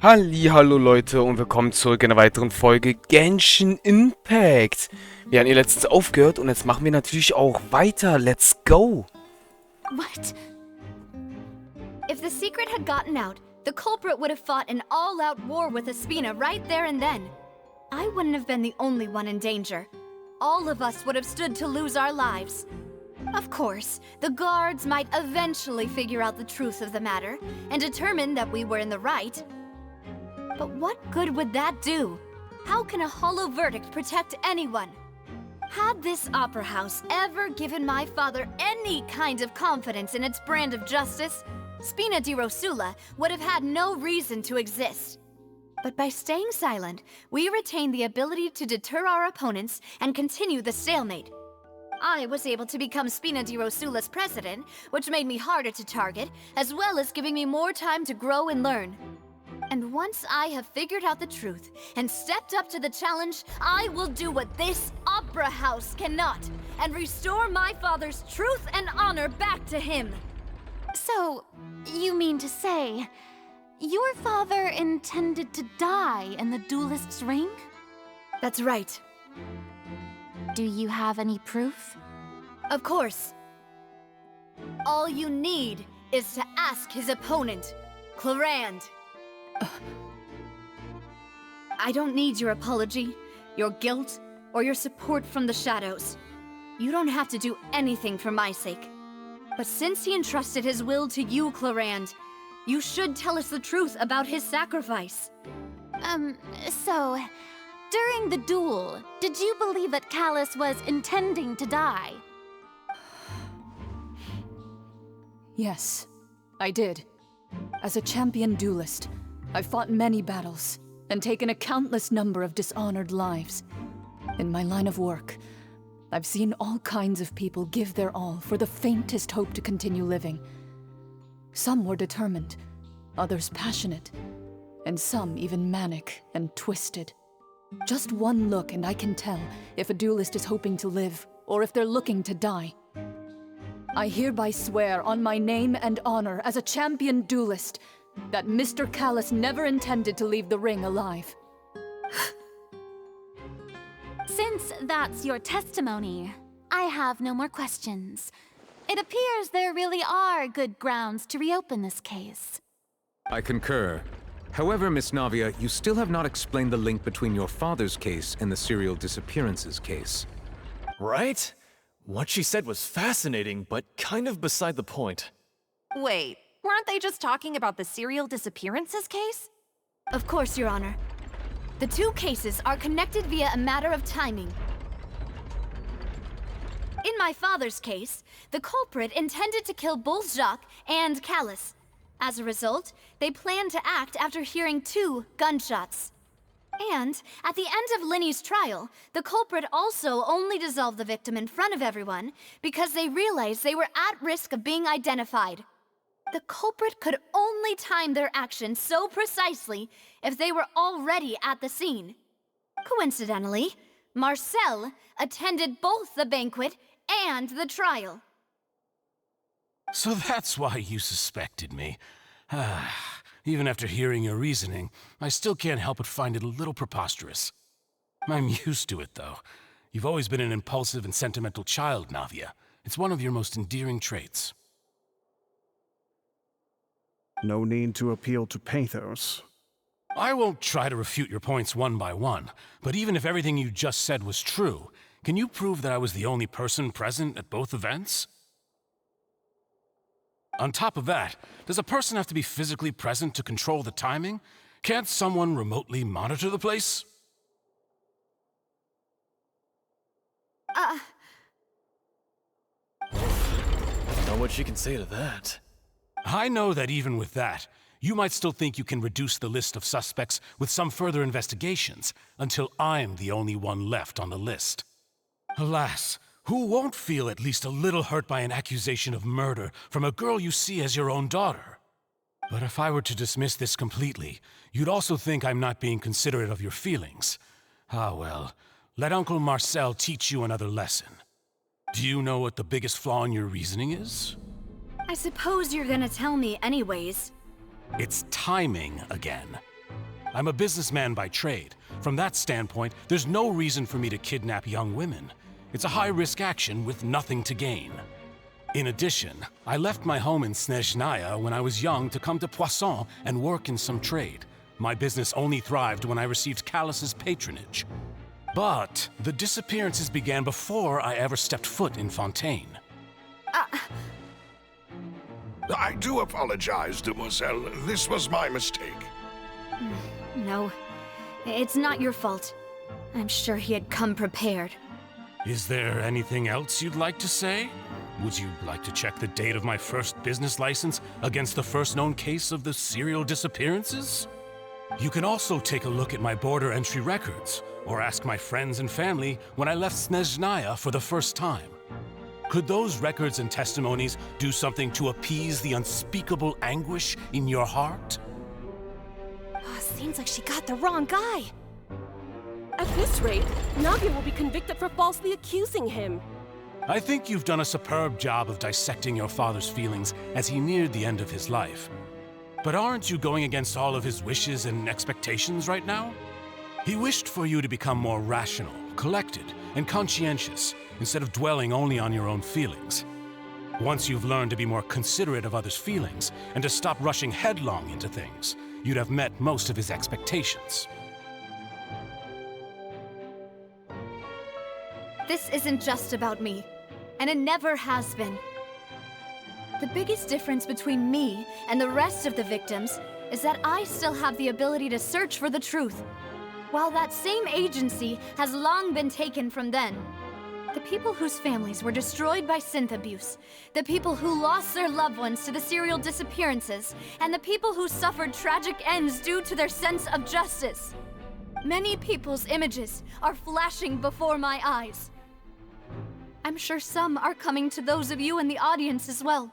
Hallihallo Leute und willkommen zurück in einer weiteren Folge Genshin Impact. Wir haben hier letztens aufgehört und jetzt machen wir natürlich auch weiter. Let's go! What? If the secret had gotten out, the culprit would have fought an all-out war with Espina right there and then. I wouldn't have been the only one in danger. All of us would have stood to lose our lives. Of course, the guards might eventually figure out the truth of the matter and determine that we were in the right. But what good would that do? How can a hollow verdict protect anyone? Had this opera house ever given my father any kind of confidence in its brand of justice, Spina di Rosula would have had no reason to exist. But by staying silent, we retain the ability to deter our opponents and continue the stalemate. I was able to become Spina di Rosula's president, which made me harder to target, as well as giving me more time to grow and learn. And once I have figured out the truth and stepped up to the challenge, I will do what this opera house cannot, and restore my father's truth and honor back to him. So, you mean to say, your father intended to die in the duelist's ring? That's right. Do you have any proof? Of course. All you need is to ask his opponent, Clorand. I don't need your apology, your guilt, or your support from the shadows. You don't have to do anything for my sake. But since he entrusted his will to you, Clorand, you should tell us the truth about his sacrifice. So, during the duel, did you believe that Callus was intending to die? Yes, I did. As a champion duelist, I've fought many battles and taken a countless number of dishonored lives. In my line of work, I've seen all kinds of people give their all for the faintest hope to continue living. Some were determined, others passionate, and some even manic and twisted. Just one look and I can tell if a duelist is hoping to live or if they're looking to die. I hereby swear on my name and honor as a champion duelist that Mr. Callus never intended to leave the ring alive. Since that's your testimony, I have no more questions. It appears there really are good grounds to reopen this case. I concur. However, Miss Navia, you still have not explained the link between your father's case and the serial disappearances case. Right? What she said was fascinating, but kind of beside the point. Wait, weren't they just talking about the serial disappearances case? Of course, Your Honor. The two cases are connected via a matter of timing. In my father's case, the culprit intended to kill both Jacques and Callus. As a result, they planned to act after hearing 2 gunshots. And at the end of Linny's trial, the culprit also only dissolved the victim in front of everyone because they realized they were at risk of being identified. The culprit could only time their actions so precisely if they were already at the scene. Coincidentally, Marcel attended both the banquet and the trial. So that's why you suspected me. Even after hearing your reasoning, I still can't help but find it a little preposterous. I'm used to it, though. You've always been an impulsive and sentimental child, Navia. It's one of your most endearing traits. No need to appeal to pathos. I won't try to refute your points one by one, but even if everything you just said was true, can you prove that I was the only person present at both events? On top of that, does a person have to be physically present to control the timing? Can't someone remotely monitor the place? Know what she can say to that. I know that even with that, you might still think you can reduce the list of suspects with some further investigations until I'm the only one left on the list. Alas, who won't feel at least a little hurt by an accusation of murder from a girl you see as your own daughter? But if I were to dismiss this completely, you'd also think I'm not being considerate of your feelings. Ah well, let Uncle Marcel teach you another lesson. Do you know what the biggest flaw in your reasoning is? I suppose you're gonna tell me anyways. It's timing again. I'm a businessman by trade. From that standpoint, there's no reason for me to kidnap young women. It's a high-risk action with nothing to gain. In addition, I left my home in Snezhnaya when I was young to come to Poisson and work in some trade. My business only thrived when I received Callus's patronage. But the disappearances began before I ever stepped foot in Fontaine. I do apologize, demoiselle. This was my mistake. No, it's not your fault. I'm sure he had come prepared. Is there anything else you'd like to say? Would you like to check the date of my first business license against the first known case of the serial disappearances? You can also take a look at my border entry records, or ask my friends and family when I left Snezhnaya for the first time. Could those records and testimonies do something to appease the unspeakable anguish in your heart? Seems like she got the wrong guy. At this rate, Navia will be convicted for falsely accusing him. I think you've done a superb job of dissecting your father's feelings as he neared the end of his life. But aren't you going against all of his wishes and expectations right now? He wished for you to become more rational, collected, and conscientious, instead of dwelling only on your own feelings. Once you've learned to be more considerate of others' feelings, and to stop rushing headlong into things, you'd have met most of his expectations. This isn't just about me, and it never has been. The biggest difference between me and the rest of the victims is that I still have the ability to search for the truth, while that same agency has long been taken from them. The people whose families were destroyed by synth abuse, the people who lost their loved ones to the serial disappearances, and the people who suffered tragic ends due to their sense of justice. Many people's images are flashing before my eyes. I'm sure some are coming to those of you in the audience as well.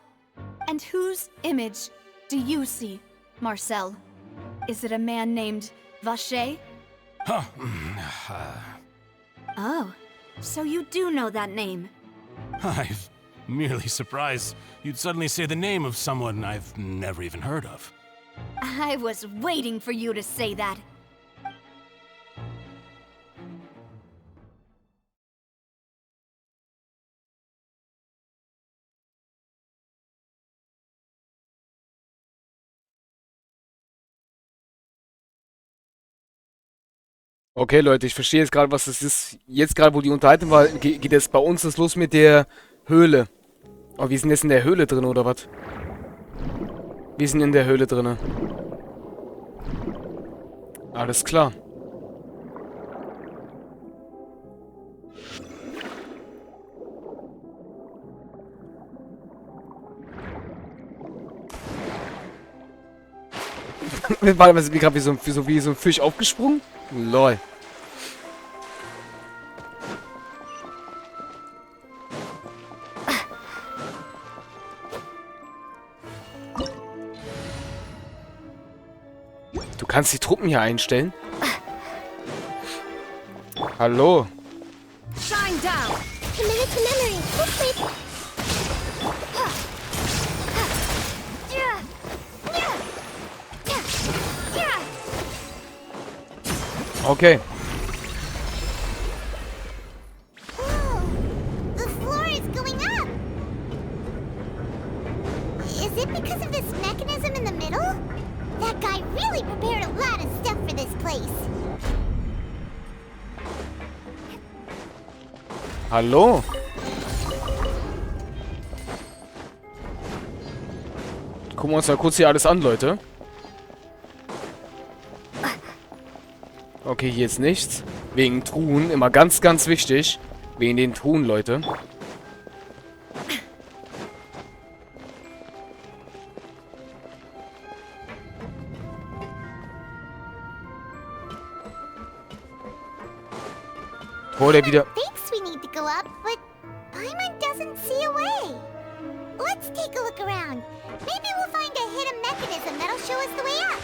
And whose image do you see, Marcel? Is it a man named Vacher? Oh, so you do know that name. I'm merely surprised you'd suddenly say the name of someone I've never even heard of. I was waiting for you to say that. Okay, Leute, ich verstehe jetzt gerade, was das ist. Jetzt gerade, wo die Unterhaltung war, geht jetzt bei uns das los mit der Höhle. Oh, wir sind jetzt in der Höhle drin, oder was? Wir sind in der Höhle drin. Alles klar. Warte, was ist gerade wie so ein Fisch aufgesprungen? Lol. Du kannst die Truppen hier einstellen? Hallo? Shine down! Committed to memory. Quickly. Okay. Whoa! The floor is going up! Is it because of this mechanism in the middle? That guy really prepared a lot of stuff for this place. Hallo? Gucken wir uns mal kurz hier alles an, Leute. Okay, hier ist nichts. Wegen Truhen. Immer ganz, ganz wichtig. Wegen den Truhen, Leute. Hol der wieder. Thinks we need to go up, but Paimon doesn't see a way. Let's take a look around. Maybe we'll find a hidden mechanism that'll show us the way up.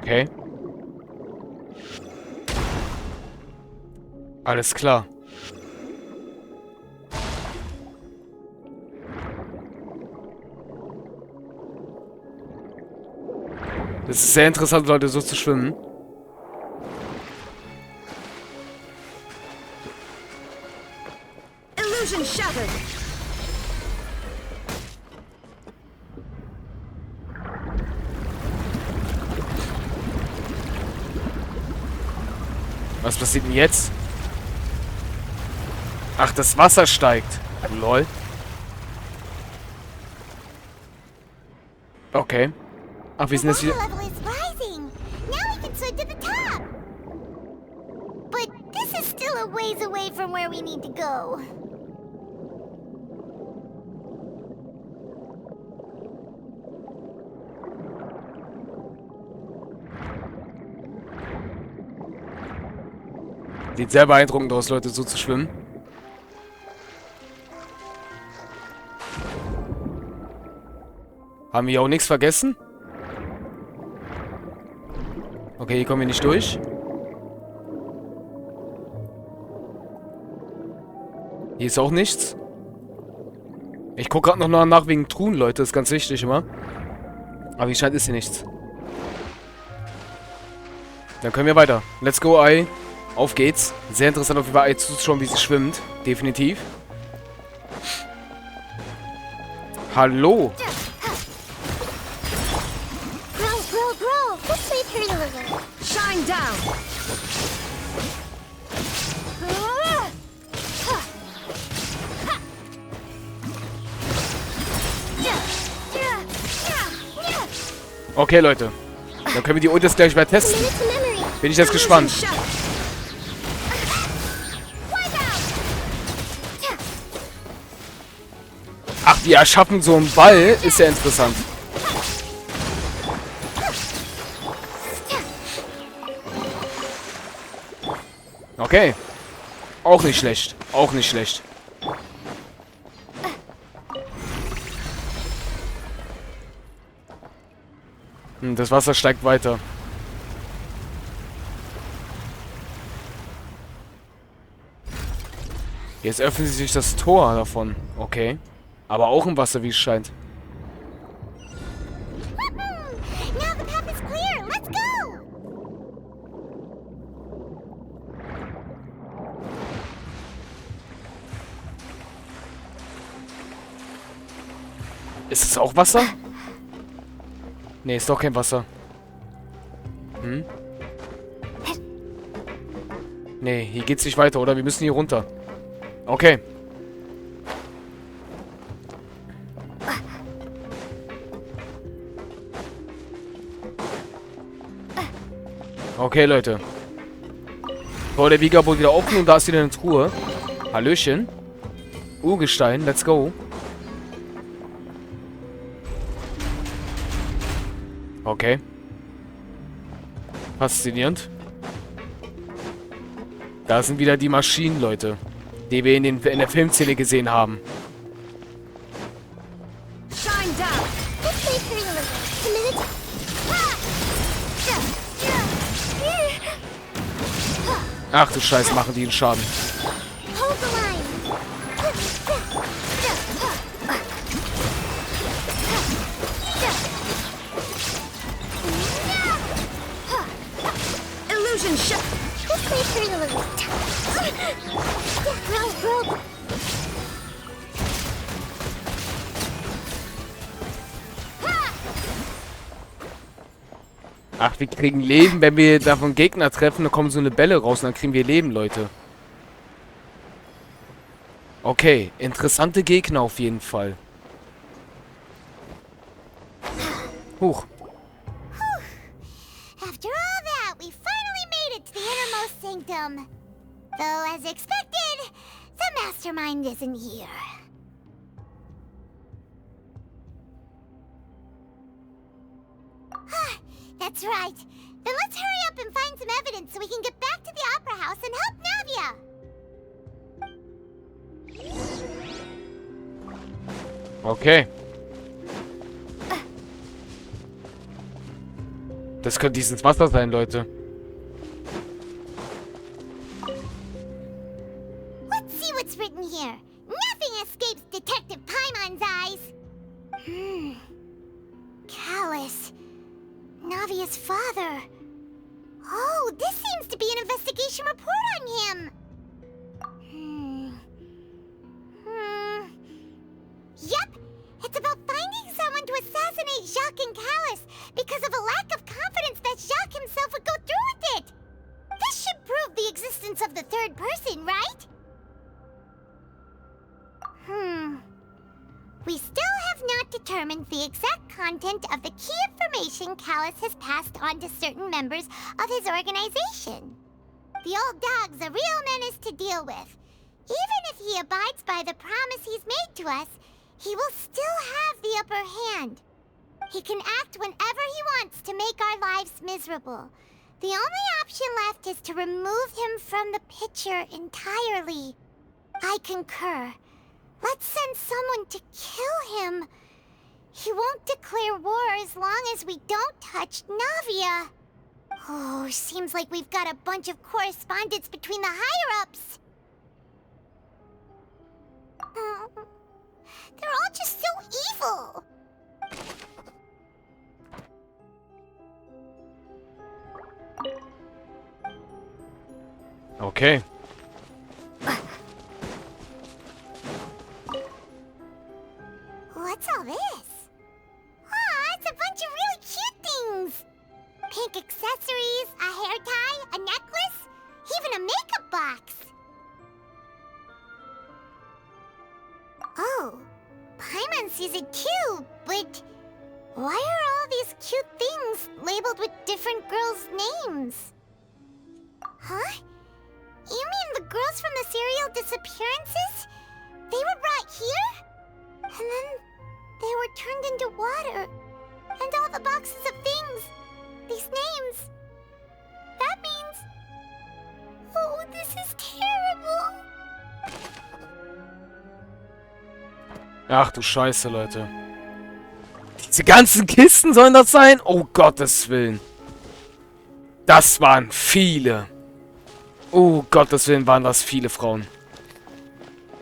Okay. Alles klar. Das ist sehr interessant, Leute, so zu schwimmen. Illusion shattered. Was passiert denn jetzt? Ach, das Wasser steigt. Lol. Okay. Ach, wir sind jetzt hier... level is rising. Now we can swim to the top. But this is still a ways away from where we need to go. Sieht sehr beeindruckend aus, Leute, so zu schwimmen. Haben wir hier auch nichts vergessen? Okay, hier kommen wir nicht durch. Hier ist auch nichts. Ich gucke gerade noch nach wegen Truhen, Leute. Das ist ganz wichtig immer. Aber wie scheint, ist hier nichts. Dann können wir weiter. Let's go, Ei. Auf geht's. Sehr interessant auf jeden Fall Ei zuzuschauen, wie sie schwimmt. Definitiv. Hallo. Grow. This way, Turtle. Shine down. Okay, Leute. Dann können wir die Ultis gleich mal testen. Bin ich jetzt gespannt. Ach, die erschaffen so einen Ball. Ist ja interessant. Okay. Auch nicht schlecht. Auch nicht schlecht. Das Wasser steigt weiter. Jetzt öffnet sich das Tor davon. Okay. Aber auch im Wasser, wie es scheint. Now the path is clear. Let's go. Ist es auch Wasser? Nee, ist doch kein Wasser. Nee, hier geht's nicht weiter, oder? Wir müssen hier runter. Okay. Okay, Leute. Bau der Liga wohl wieder offen und da ist wieder eine Truhe. Hallöchen. Urgestein, let's go. Okay. Faszinierend. Da sind wieder die Maschinen, Leute. Die wir in der Filmszene gesehen haben. Shine down. This way, Turtle. A minute. Ach du Scheiße, machen die einen Schaden. Hold the line. Illusion shut. This way, Turtle. Grow. Ach, wir kriegen Leben, wenn wir davon Gegner treffen, dann kommen so eine Bälle raus und dann kriegen wir Leben, Leute. Okay, interessante Gegner auf jeden Fall. Huch. After all that, we finally made it to the innermost sanctum. Though, as expected, the mastermind isn't here. That's right. Then let's hurry up and find some evidence so we can get back to the Opera House and help Navia. Okay. Das könnte dieses Wasser sein, Leute. Let's see what's written here. Nothing escapes Detective Paimon's eyes. Callus. Navia's father. Oh, this seems to be an investigation report on him. Yep, it's about finding someone to assassinate Jacques and Callus because of a lack of confidence that Jacques himself would go through with it. This should prove the existence of the third person, right? We still have not determined the exact content of the key information Callus has passed on to certain members of his organization. The old dog's a real menace to deal with. Even if he abides by the promise he's made to us, he will still have the upper hand. He can act whenever he wants to make our lives miserable. The only option left is to remove him from the picture entirely. I concur. Let's send someone to kill him. He won't declare war as long as we don't touch Navia. Oh, seems like we've got a bunch of correspondence between the higher-ups. They're all just so evil. Okay. What's all this? Aw, it's a bunch of really cute things. Pink accessories, a hair tie, a necklace, even a makeup box. Oh, Paimon sees it too, but why are all these cute things labeled with different girls' names? Huh? You mean the girls from the serial disappearances? They were brought here? And then they were turned into water. And all the boxes of things, these names. That means... Oh, this is terrible. Ach du Scheiße, Leute. Diese ganzen Kisten sollen das sein? Oh Gottes Willen. Das waren viele. Oh Gottes Willen, waren das viele Frauen.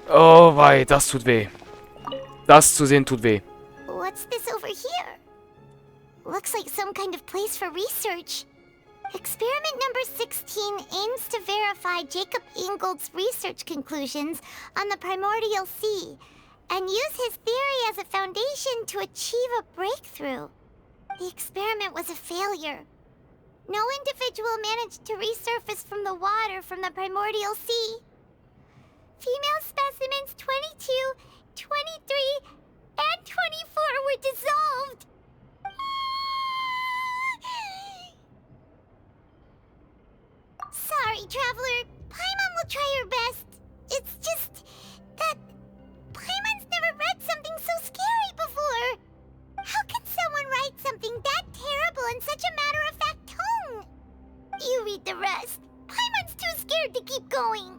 Oh wei, das tut weh. Das zu sehen tut weh. What's this over here? Looks like some kind of place for research. Experiment number 16 aims to verify Jacob Ingold's research conclusions on the primordial sea and use his theory as a foundation to achieve a breakthrough. The experiment was a failure. No individual managed to resurface from the water from the primordial sea. Female specimens 22, 23, and 24 were dissolved. Sorry, Traveler. Paimon will try her best. It's just that Paimon's never read something so scary before. How can someone write something that terrible in such a matter-of-fact tone? You read the rest. Paimon's too scared to keep going.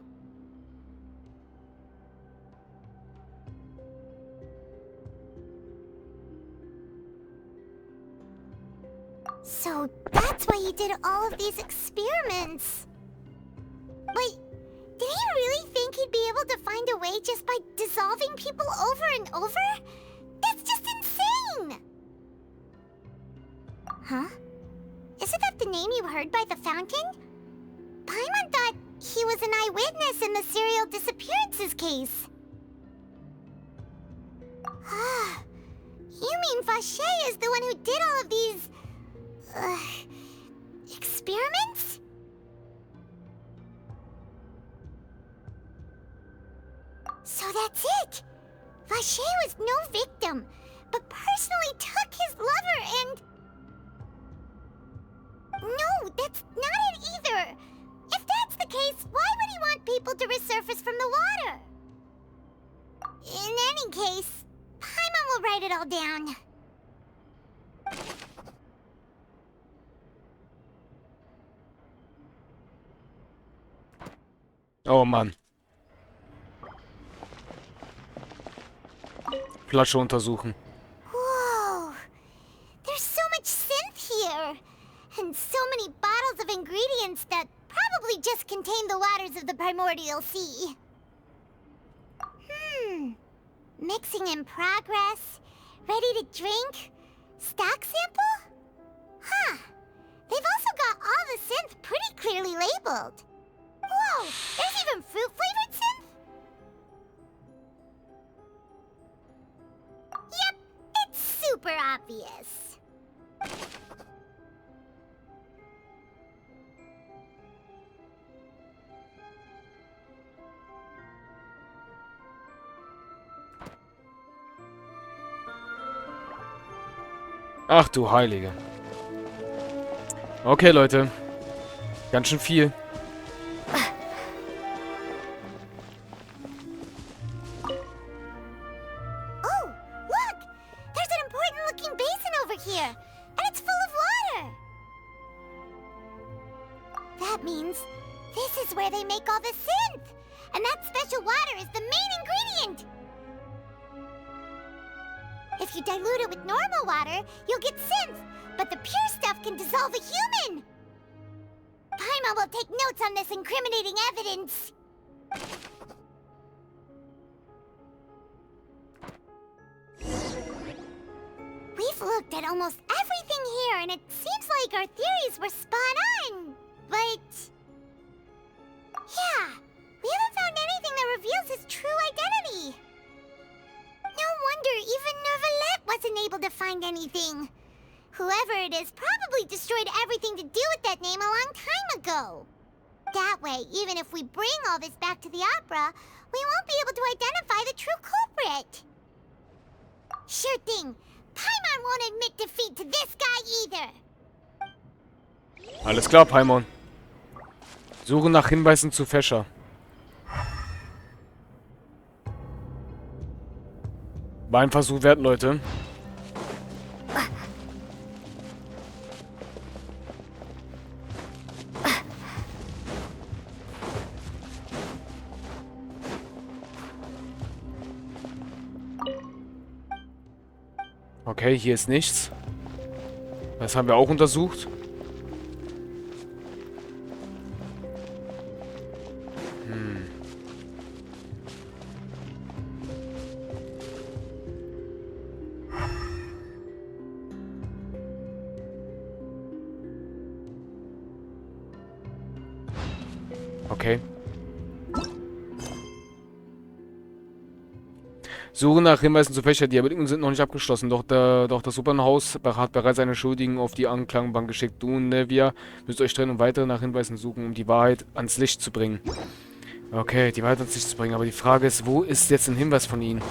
So that's why he did all of these experiments. Wait, did he really think he'd be able to find a way just by dissolving people over and over? That's just insane! Huh? Isn't that the name you heard by the fountain? Paimon thought he was an eyewitness in the serial disappearances case. You mean Vache is the one who did all of these... experiments? So that's it! Vache was no victim, but personally took his lover and... No, that's not it either! If that's the case, why would he want people to resurface from the water? In any case, Paimon will write it all down. Oh Mann. Flasche untersuchen. Whoa! There's so much synth here! waters of the primordial sea. Mixing in progress. Ready to drink? Stock sample? Huh. They've also got all the synth pretty clearly labeled. Whoa, there's even fruit-flavored synth? Yep, it's super obvious. Ach du Heilige. Okay, Leute. Ganz schön viel. Oh, look! There's an important-looking basin over here, and it's full of water! That means this is where they make all the synth! And that special water is the main ingredient! If you dilute it with normal water, you'll get synth, but the pure stuff can dissolve a human! Paimon will take notes on this incriminating evidence. We've looked at almost everything here, and it seems like our theories were spot on. But... yeah, we haven't found anything that reveals his true identity. No wonder even Neuvillette wasn't able to find anything. Whoever it is probably destroyed everything to do with that name a long time ago. That way, even if we bring all this back to the opera, we won't be able to identify the true culprit. Sure thing. Paimon won't admit defeat to this guy either. Alles klar, Paimon. Suche nach Hinweisen zu Fäscher. War ein Versuch wert, Leute. Okay, hier ist nichts. Das haben wir auch untersucht. Okay. Suche nach Hinweisen zu Fächern. Die Ermittlungen sind noch nicht abgeschlossen, doch das Opernhaus hat bereits eine Schuldigen auf die Anklagebank geschickt. Du und Nevia müsst euch trennen und weitere nach Hinweisen suchen, um die Wahrheit ans Licht zu bringen. Okay, die Wahrheit ans Licht zu bringen. Aber die Frage ist, wo ist jetzt ein Hinweis von ihnen?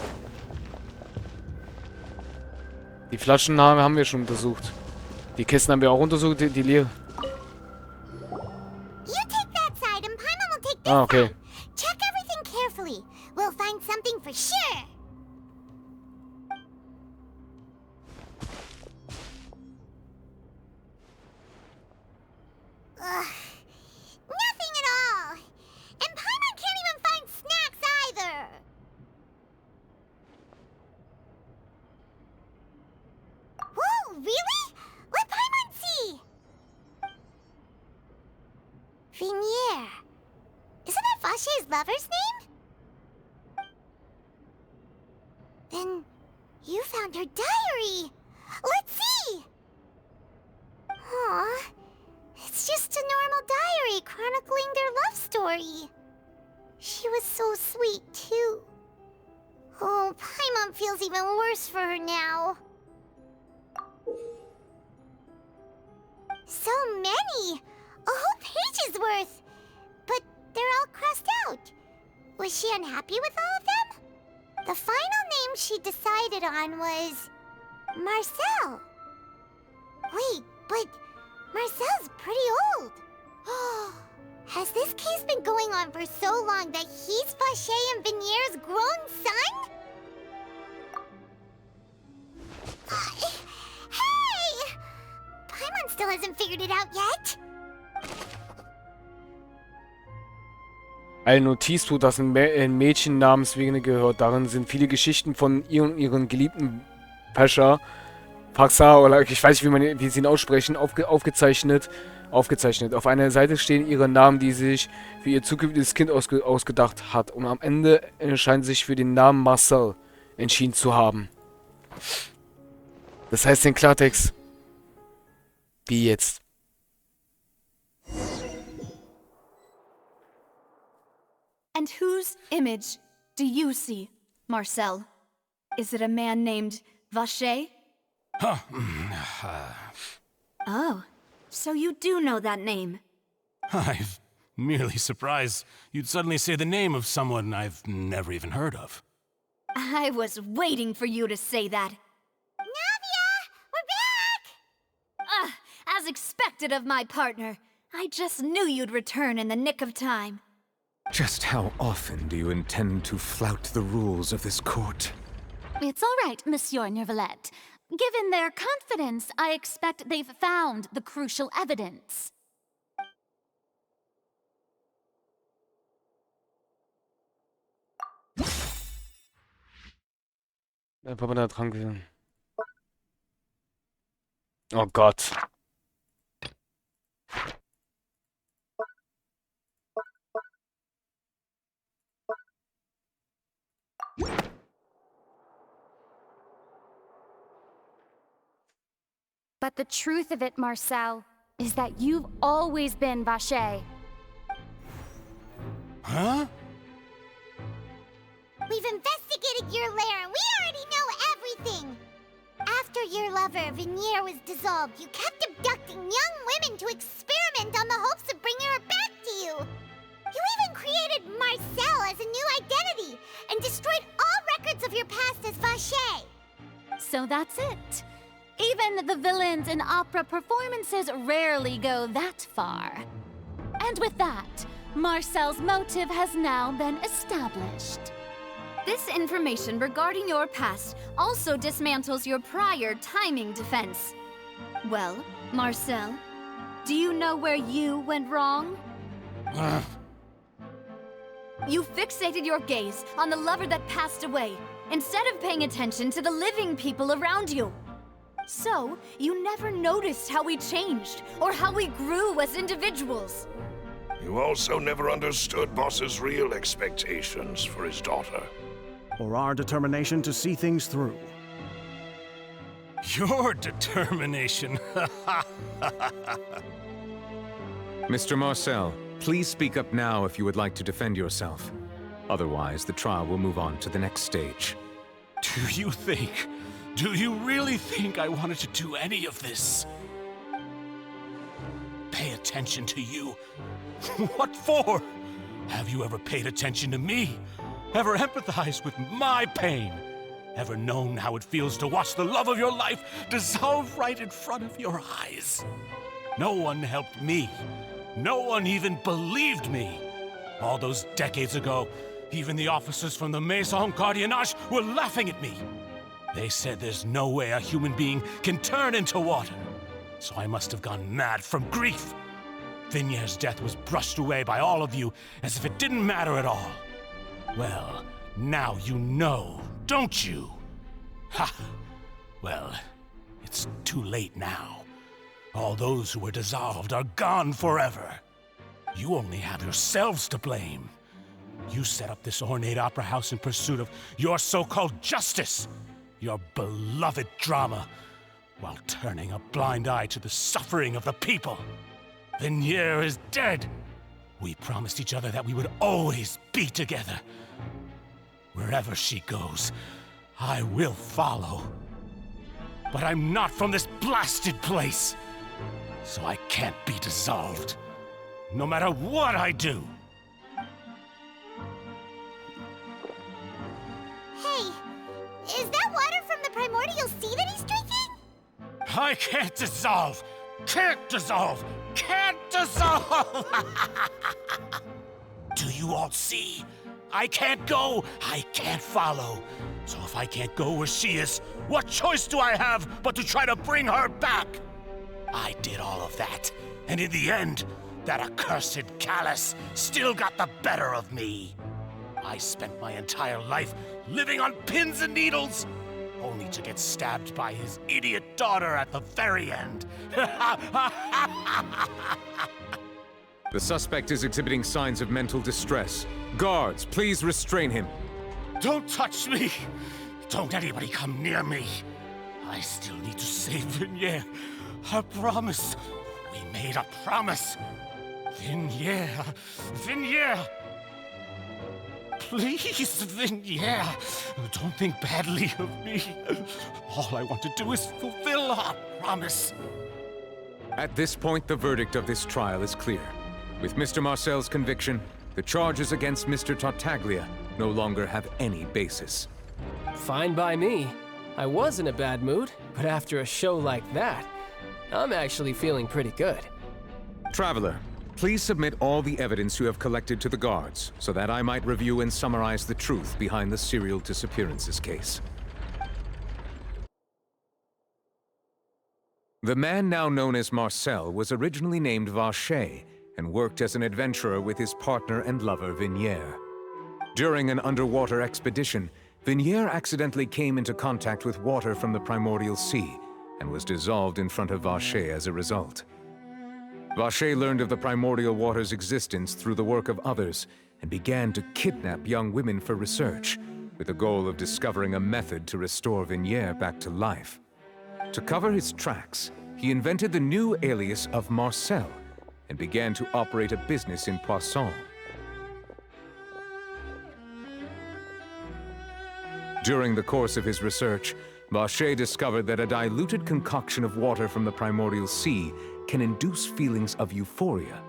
Die Flaschen haben wir schon untersucht. Die Kisten haben wir auch untersucht, die leere. Ah, okay. Check everything carefully. We'll find something for sure. Nothing at all. And Paimon can't even find snacks either. Whoa, really? Let Paimon see. Vinier. Isn't that Vache's lover's name? Then you found her diary. Let's see. Aw, it's just a normal diary chronicling their love story. She was so sweet, too. Oh, Paimon feels even worse for her now. So many! A whole page's worth! But they're all crossed out. Was she unhappy with all of them? The final name she decided on was... Marcel. Wait, but Marcel's pretty old. Has this case been going on for so long that he's Vache and Vinier's grown son? Hey! Paimon still hasn't figured it out yet. Ein Notizbuch, das ein Mädchen namens Vene gehört. Darin sind viele Geschichten von ihr und ihren geliebten Pascha, Paxa, oder ich weiß nicht, wie sie ihn aussprechen, aufgezeichnet. aufgezeichnet. Auf einer Seite stehen ihre Namen, die sie sich für ihr zukünftiges Kind ausgedacht hat. Und am Ende scheint sich für den Namen Marcel entschieden zu haben. Das heißt in Klartext, wie jetzt. And whose image do you see, Marcel? Is it a man named Vache? Oh, so you do know that name. I'm merely surprised you'd suddenly say the name of someone I've never even heard of. I was waiting for you to say that. Navia! We're back! As expected of my partner. I just knew you'd return in the nick of time. Just how often do you intend to flout the rules of this court? It's all right, Monsieur Neuvillette. Given their confidence, I expect they've found the crucial evidence. Papa da dran gewesen. Oh Gott. But the truth of it, Marcel, is that you've always been Vache. Huh? We've investigated your lair and we already know everything! After your lover, Venier, was dissolved, you kept abducting young women to experiment on the hopes of bringing her back to you! You even created Marcel as a new identity and destroyed all records of your past as Vache! So that's it. Even the villains in opera performances rarely go that far. And with that, Marcel's motive has now been established. This information regarding your past also dismantles your prior timing defense. Well, Marcel, do you know where you went wrong? You fixated your gaze on the lover that passed away, instead of paying attention to the living people around you. So, you never noticed how we changed, or how we grew as individuals. You also never understood Boss's real expectations for his daughter. Or our determination to see things through. Your determination. Mr. Marcel, please speak up now if you would like to defend yourself. Otherwise, the trial will move on to the next stage. Do you really think I wanted to do any of this? Pay attention to you? What for? Have you ever paid attention to me? Ever empathized with my pain? Ever known how it feels to watch the love of your life dissolve right in front of your eyes? No one helped me. No one even believed me. All those decades ago, even the officers from the Maison Gardiennage were laughing at me. They said there's no way a human being can turn into water. So I must have gone mad from grief. Vinier's death was brushed away by all of you as if it didn't matter at all. Well, now you know, don't you? Ha! Well, it's too late now. All those who were dissolved are gone forever. You only have yourselves to blame. You set up this ornate opera house in pursuit of your so-called justice, your beloved drama, while turning a blind eye to the suffering of the people. Venier is dead. We promised each other that we would always be together. Wherever she goes, I will follow. But I'm not from this blasted place, so I can't be dissolved, no matter what I do. Hey, is that water from the primordial sea that he's drinking? I can't dissolve! Can't dissolve! Can't dissolve! Do you all see? I can't go, I can't follow. So if I can't go where she is, what choice do I have but to try to bring her back? I did all of that, and in the end, that accursed Callus still got the better of me. I spent my entire life living on pins and needles, only to get stabbed by his idiot daughter at the very end. The suspect is exhibiting signs of mental distress. Guards, please restrain him. Don't touch me! Don't anybody come near me! I still need to save Vignere. I promise. We made a promise. Vignere. Vignere! Please, Vignere. Don't think badly of me. All I want to do is fulfill our promise. At this point, the verdict of this trial is clear. With Mr. Marcel's conviction, the charges against Mr. Tartaglia no longer have any basis. Fine by me. I was in a bad mood, but after a show like that, I'm actually feeling pretty good. Traveler, please submit all the evidence you have collected to the guards, so that I might review and summarize the truth behind the serial disappearances case. The man now known as Marcel was originally named Vacher and worked as an adventurer with his partner and lover Vignere. During an underwater expedition, Vignere accidentally came into contact with water from the primordial sea and was dissolved in front of Vacher as a result. Vacher learned of the primordial water's existence through the work of others and began to kidnap young women for research, with the goal of discovering a method to restore Vignere back to life. To cover his tracks, he invented the new alias of Marcel and began to operate a business in Poisson. During the course of his research, Vacher discovered that a diluted concoction of water from the primordial sea can induce feelings of euphoria,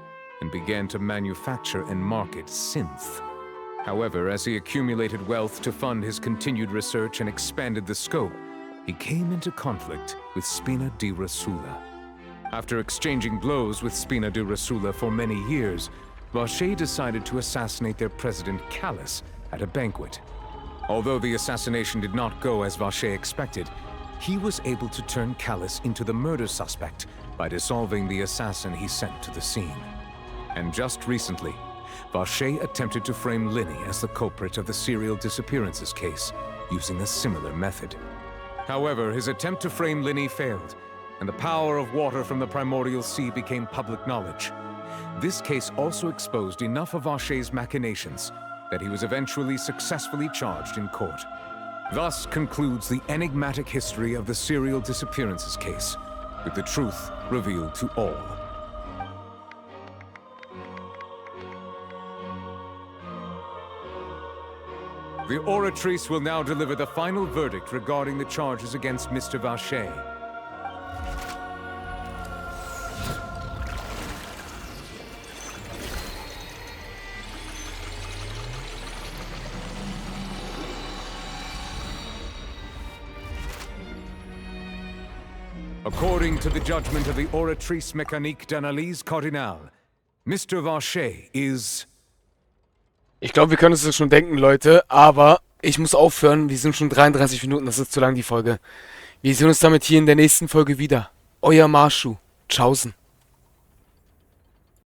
and began to manufacture and market synth. However, as he accumulated wealth to fund his continued research and expanded the scope, he came into conflict with Spina di Rosula. After exchanging blows with Spina di Rosula for many years, Vacher decided to assassinate their president Callus at a banquet. Although the assassination did not go as Vacher expected, he was able to turn Callus into the murder suspect by dissolving the assassin he sent to the scene. And just recently, Vacher attempted to frame Linny as the culprit of the serial disappearances case, using a similar method. However, his attempt to frame Linny failed, and the power of water from the primordial sea became public knowledge. This case also exposed enough of Vacher's machinations that he was eventually successfully charged in court. Thus concludes the enigmatic history of the serial disappearances case, with the truth revealed to all. The Oratrice will now deliver the final verdict regarding the charges against Mr. Vacher. According to the judgment of the Oratrice Mécanique d'Analyse Cardinal, Mr. Vacher is... Ich glaube, wir können uns das schon denken, Leute, aber ich muss aufhören. Wir sind schon 33 Minuten, das ist zu lang, die Folge. Wir sehen uns damit hier in der nächsten Folge wieder. Euer Marschu. Tschaußen.